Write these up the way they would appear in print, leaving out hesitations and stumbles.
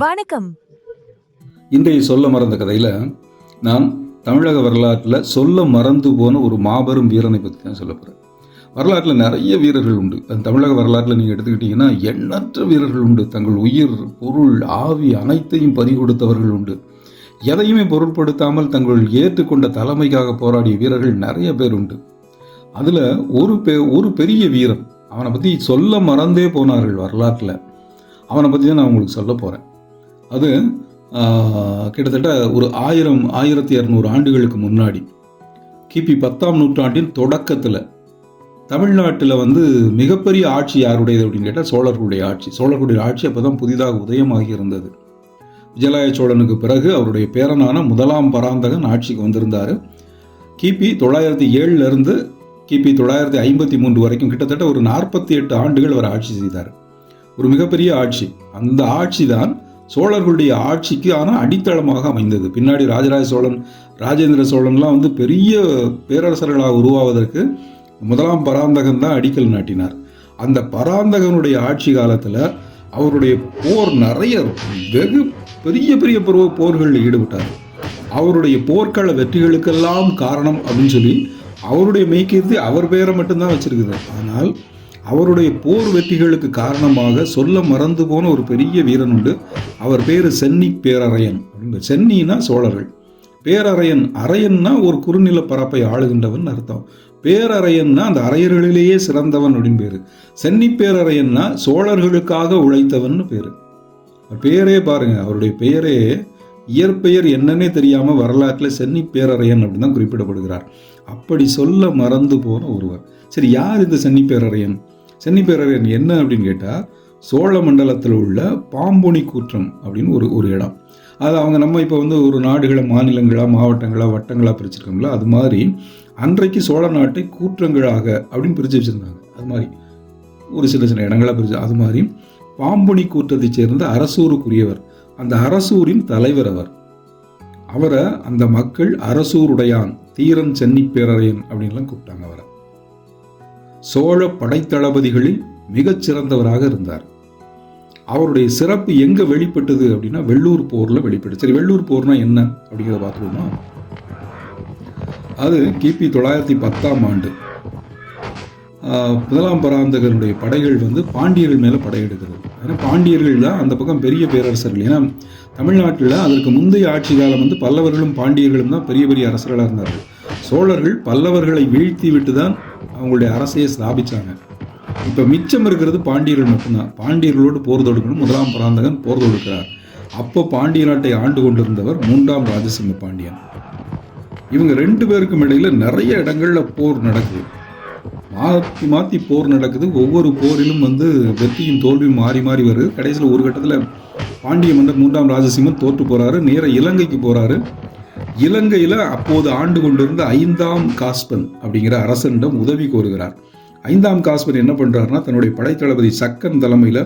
வணக்கம். இன்றைய சொல்ல மறந்த கதையில் நான் தமிழக வரலாற்றில் சொல்ல மறந்து போன ஒரு மாபெரும் வீரனை பற்றி தான் சொல்ல போகிறேன். வரலாற்றில் நிறைய வீரர்கள் உண்டு. தமிழக வரலாற்றில் நீங்கள் எடுத்துக்கிட்டிங்கன்னா எண்ணற்ற வீரர்கள் உண்டு. தங்கள் உயிர், பொருள், ஆவி அனைத்தையும் பறிகொடுத்தவர்கள் உண்டு. எதையுமே பொருட்படுத்தாமல் தங்கள் ஏற்றுக்கொண்ட தலைமைக்காக போராடிய வீரர்கள் நிறைய பேர் உண்டு. அதில் ஒரு பெரிய வீரன், அவனை பற்றி சொல்ல மறந்தே போனார்கள் வரலாற்றில். அவனை பற்றி தான் நான் உங்களுக்கு சொல்ல போகிறேன். அது கிட்டத்தட்ட ஒரு 1200 ஆண்டுகளுக்கு முன்னாடி, கிபி 10ஆம் நூற்றாண்டின் தொடக்கத்தில் தமிழ்நாட்டில் மிகப்பெரிய ஆட்சி யாருடையது அப்படின்னு கேட்டால் சோழர்களுடைய ஆட்சி. சோழர்களுடைய ஆட்சி அப்போ தான் புதிதாக உதயமாகி இருந்தது. விஜயாலய சோழனுக்கு பிறகு அவருடைய பேரனான முதலாம் பராந்தகன் ஆட்சிக்கு வந்திருந்தார். கிபி 907 கிபி 953 வரைக்கும் கிட்டத்தட்ட ஒரு 48 ஆண்டுகள் அவர் ஆட்சி செய்தார். ஒரு மிகப்பெரிய ஆட்சி. அந்த ஆட்சி தான் சோழர்களுடைய ஆட்சிக்கு ஆனால் அடித்தளமாக அமைந்தது. பின்னாடி ராஜராஜ சோழன், ராஜேந்திர சோழன்லாம் பெரிய பேரரசர்களாக உருவாவதற்கு முதலாம் பராந்தகன் தான் அடிக்கல் நாட்டினார். அந்த பராந்தகனுடைய ஆட்சி காலத்தில் அவருடைய போர் நிறைய வெகு பெரிய பெரிய போர்களில் ஈடுபட்டார். அவருடைய போர்க்கள வெற்றிகளுக்கெல்லாம் காரணம் அப்படின்னு சொல்லி அவருடைய மெய்கீர்த்தி அவர் பேரை மட்டும்தான் வச்சிருக்குது. ஆனால் அவருடைய போர் வெற்றிகளுக்கு காரணமாக சொல்ல மறந்து போன ஒரு பெரிய வீரன் உண்டு. அவர் பேர் சென்னி பேரரையன். சென்னினா சோழர்கள், பேரரையன், அரையன்னா ஒரு குறுநில பரப்பை ஆளுகின்றவன் அர்த்தம். பேரரையன்னா அந்த அரையர்களிலேயே சிறந்தவன் அப்படின்னு பேரு. சென்னி பேரரையன்னா சோழர்களுக்காக உழைத்தவன் பேரு. பேரே பாருங்க, அவருடைய பெயரே இயற்பெயர் என்னன்னே தெரியாம வரலாற்றில் சென்னி பேரரையன் அப்படின்னு தான் குறிப்பிடப்படுகிறார். அப்படி சொல்ல மறந்து போன ஒருவர். சரி, யார் இந்த சென்னி பேரரையன்? சென்னி பேரரையன் என்ன அப்படின்னு கேட்டால், சோழ மண்டலத்தில் உள்ள பாம்புனி கூற்றம் அப்படின்னு ஒரு இடம். அது அவங்க நம்ம இப்போ ஒரு நாடுகளை மாநிலங்களா, மாவட்டங்களா, வட்டங்களா பிரிச்சிருக்கோங்களா, அது மாதிரி அன்றைக்கு சோழ நாட்டை கூற்றங்களாக அப்படின்னு பிரித்து வச்சுருந்தாங்க. அது மாதிரி ஒரு சின்ன இடங்களா பிரிச்சு, அது மாதிரி பாம்புனி கூற்றத்தை சேர்ந்த அரசூருக்குரியவர். அந்த அரசூரின் தலைவர் அவர். அவரை அந்த மக்கள் அரசூருடையான், தீரன் சென்னி பேரரையன் அப்படின்லாம் கூப்பிட்டாங்க அவரை. சோழ படைத்தளபதிகளில் மிகச்சிறந்தவராக இருந்தார். அவருடைய சிறப்பு எங்க வெளிப்பட்டது அப்படின்னா வெள்ளூர் போர்ல வெளிப்பட்டு. சரி, வெள்ளூர் போர்னா என்ன அப்படிங்கிறத பார்த்துருவோமா? அது கிபி 910ஆம் ஆண்டு முதலாம் பராந்தகனுடைய படைகள் பாண்டியர்கள் மேலே படையெடுக்கிறது. ஏன்னா பாண்டியர்கள் தான் அந்த பக்கம் பெரிய பேரரசர்கள். ஏன்னா தமிழ்நாட்டில் அதற்கு முந்தைய ஆட்சி காலம் பல்லவர்களும் பாண்டியர்களும் தான் பெரிய பெரிய அரசர்களாக இருந்தார்கள். சோழர்கள் பல்லவர்களை வீழ்த்தி விட்டு தான் அவங்களுடைய அரசையை ஸ்தாபிச்சாங்க. இப்போ மிச்சம் இருக்கிறது பாண்டியர்கள் மட்டும்தான். பாண்டியர்களோடு போர் தொடுக்கணும். முதலாம் பராந்தகன் போர் தொடுக்கிறார். அப்போ பாண்டிய நாட்டை ஆண்டு கொண்டிருந்தவர் 3ஆம் ராஜசிம்ம பாண்டியன். இவங்க 2 பேருக்கும் இடையில நிறைய இடங்கள்ல போர் நடக்குது. மாற்றி மாற்றி போர் நடக்குது. ஒவ்வொரு போரிலும் வெற்றியும் தோல்வியும் மாறி மாறி வருது. கடைசியில் ஒரு கட்டத்தில் பாண்டிய மன்னர் 3ஆம் ராஜசிம்மன் தோற்று போறாரு. நேர இலங்கைக்கு போறாரு. இலங்கையில் அப்போது ஆண்டு கொண்டிருந்த 5ஆம் காஸ்பன் அப்படிங்கிற அரசனிடம் உதவி கோருகிறார். 5ஆம் காஸ்பன் என்ன பண்றாருன்னா, தன்னுடைய படைத்தளபதி சக்கன் தலைமையில்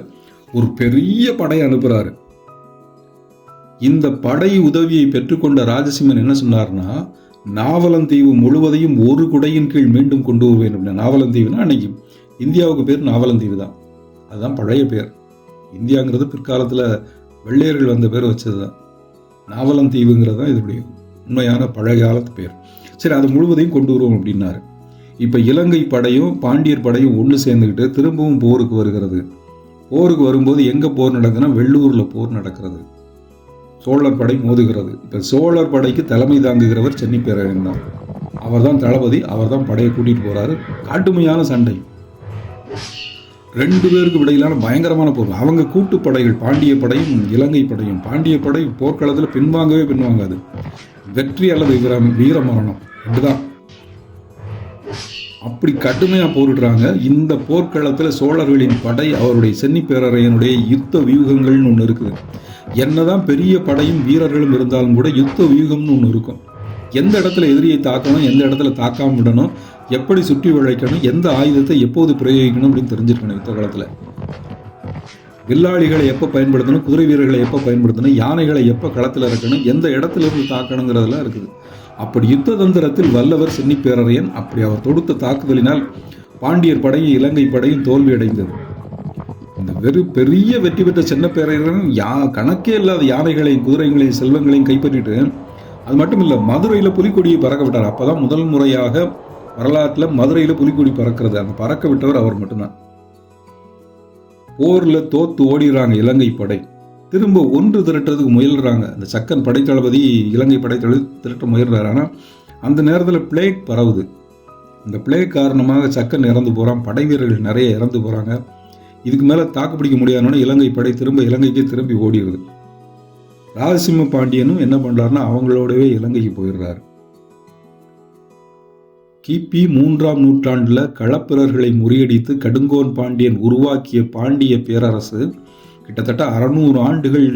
ஒரு பெரிய படை அனுப்புறாரு. இந்த படை உதவியை பெற்றுக்கொண்ட ராஜசிம்மன் என்ன சொன்னார்னா, நாவலந்தீவு முழுவதையும் ஒரு குடையின் கீழ் மீண்டும் கொண்டு வருவேன் அப்படின்னா. நாவலந்தீவுனா அன்னைக்கு இந்தியாவுக்கு பேர் நாவலந்தீவு தான். அதுதான் பழைய பேர். இந்தியாங்கிறது பிற்காலத்தில் வெள்ளையர்கள் வந்த பேர் வச்சது தான். நாவலந்தீவுங்கிறது தான் இதனுடைய உண்மையான பழைய காலத்து பேர். சரி, அது முழுவதையும் கொண்டு வருவோம் அப்படின்னாரு. இப்போ இலங்கை படையும் பாண்டியர் படையும் ஒன்று சேர்ந்துக்கிட்டு திரும்பவும் போருக்கு வருகிறது. போருக்கு வரும்போது எங்கே போர் நடக்குதுன்னா வெள்ளூரில் போர் நடக்கிறது. சோழர் படை மோதுகிறது. இப்போ சோழர் படைக்கு தலைமை தாங்குகிறவர் சென்னி பேரரையன் தான். அவர் தான் தளபதி. அவர் தான் படையை கூட்டிகிட்டு போகிறாரு. கடுமையான சண்டை. 2 பேருக்கு இடையிலான பயங்கரமான போர். அவங்க கூட்டுப்படைகள், பாண்டிய படையும் இலங்கை படையும். பாண்டிய படை போர்க்களத்தில் பின்வாங்காது. வெற்றி அல்லது வீரமரணம் இதுதான். அப்படி கடுமையாக போரிடுறாங்க. இந்த போர்க்களத்தில் சோழர்களின் படை, அவருடைய சென்னி பேரரையனுடைய யுத்த வியூகங்கள்னு ஒன்று இருக்குது. என்னதான் பெரிய படையும் வீரர்களும் இருந்தாலும் கூட யுத்த வியூகம்னு ஒன்று இருக்கும். எந்த இடத்துல எதிரியை தாக்கணும், எந்த இடத்துல தாக்காம விடணும், எப்படி சுற்றி உழைக்கணும், எந்த ஆயுதத்தை எப்போது பிரயோகிக்கணும் அப்படின்னு தெரிஞ்சிருக்கணும். யுத்த காலத்தில் வில்லாளிகளை எப்போ பயன்படுத்தணும், குதிரை வீரர்களை எப்போ பயன்படுத்தணும், யானைகளை எப்போ களத்தில் இறக்கணும், எந்த இடத்துல இருந்து தாக்கணுங்கிறதெல்லாம் இருக்குது. அப்படி யுத்த தந்திரத்தில் வல்லவர் சென்னி பேரரையன். அப்படி அவர் தொடுத்த தாக்குதலினால் பாண்டியர் படையும் இலங்கை படையும் தோல்வி அடைந்தது. இந்த பெரிய வெற்றி பெற்ற சின்ன பேரரசன் கணக்கே இல்லாத யானைகளையும் குதிரைகளையும் செல்வங்களையும் கைப்பற்றிட்டு, அது மட்டும் இல்லை, மதுரையில் புலிக்கொடியை பறக்க விட்டார். அப்போதான் முதல் முறையாக வரலாற்றில் மதுரையில் புலிக்கொடி பறக்கிறது. அந்த பறக்க விட்டவர் அவர் மட்டும்தான். போரில் தோத்து ஓடிடுறாங்க இலங்கை படை. திரும்ப ஒன்று திரட்டுறதுக்கு முயல்றாங்க. அந்த சக்கன் படைத்தளபதி இலங்கை படைத்தளபதி திரட்ட முயல்றாரு. ஆனால் அந்த நேரத்தில் பிளேக் பரவுது. இந்த பிளேக் காரணமாக சக்கன் இறந்து போகிறான். படை வீரர்கள் நிறைய இறந்து போகிறாங்க. இதுக்கு மேலே தாக்கு பிடிக்க முடியாதுன்னு இலங்கை படை இலங்கைக்கே திரும்பி ஓடிடுது. ராஜசிம்ம பாண்டியனும் என்ன பண்ணுறாருன்னா அவங்களோடவே இலங்கைக்கு போயிடுறாரு. கிபி 3ஆம் நூற்றாண்டில் களப்பிரர்களை முறியடித்து கடுங்கோன் பாண்டியன் உருவாக்கிய பாண்டிய பேரரசு கிட்டத்தட்ட 600 ஆண்டுகள்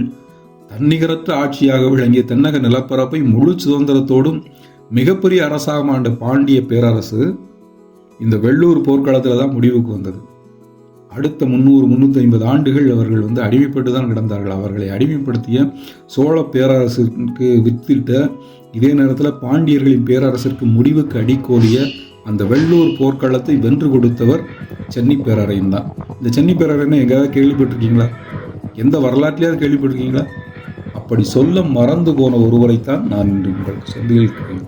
தன்னிகரற்ற ஆட்சியாக விளங்கிய தென்னக நிலப்பரப்பை முழு சுதந்திரத்தோடும் மிகப்பெரிய அரசாக ஆண்ட பாண்டிய பேரரசு இந்த வெள்ளூர் போர்க்களத்தில் தான் முடிவுக்கு வந்தது. அடுத்த 300-350 ஆண்டுகள் அவர்கள் அடிமைப்பட்டு தான் கிடந்தார்கள். அவர்களை அடிமைப்படுத்திய சோழ பேரரசுக்கு வித்திட்ட, இதே நேரத்தில் பாண்டியர்களின் பேரரசிற்கு முடிவுக்கு அடிக்கோலிய அந்த வெள்ளூர் போர்க்களத்தை வென்று கொடுத்தவர் சென்னி பேரரையன் தான். இந்த சென்னி பேரரையனை எங்கேயாவது கேள்விப்பட்டிருக்கீங்களா? எந்த வரலாற்றிலேயாவது கேள்விப்பட்டிருக்கீங்களா? அப்படி சொல்ல மறந்து போன ஒருவரைத்தான் நான் இன்று உங்களுக்கு சொல்லியிருக்கிறேன்.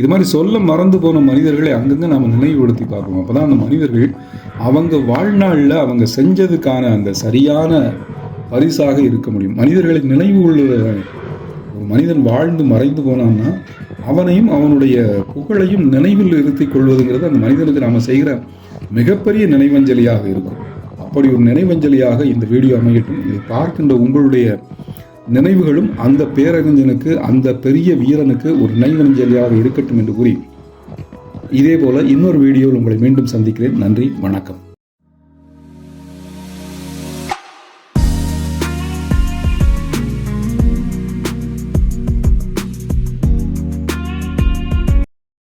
இது மாதிரி சொல்ல மறந்து போன மனிதர்களை அங்கங்கே நாம் நினைவுபடுத்தி பார்க்கணும். அப்போ தான் அந்த மனிதர்கள் அவங்க வாழ்நாளில் அவங்க செஞ்சதுக்கான அந்த சரியான பரிசாக இருக்க முடியும். மனிதர்களை நினைவு கொள்ளுற, ஒரு மனிதன் வாழ்ந்து மறைந்து போனான்னா அவனையும் அவனுடைய புகழையும் நினைவில் இருத்திக் கொள்வதுங்கிறது அந்த மனிதனுக்கு நாம் செய்கிற மிகப்பெரிய நினைவஞ்சலியாக இருக்கும். அப்படி ஒரு நினைவஞ்சலியாக இந்த வீடியோ அமையட்டும். இதை பார்க்கின்ற உங்களுடைய நினைவுகளும் அந்த பேரறிஞனுக்கு, அந்த பெரிய வீரனுக்கு ஒரு நினைவஞ்சலியாக இருக்கட்டும் என்று கூறி, இதே போல இன்னொரு வீடியோவில் உங்களை மீண்டும் சந்திக்கிறேன். நன்றி, வணக்கம்.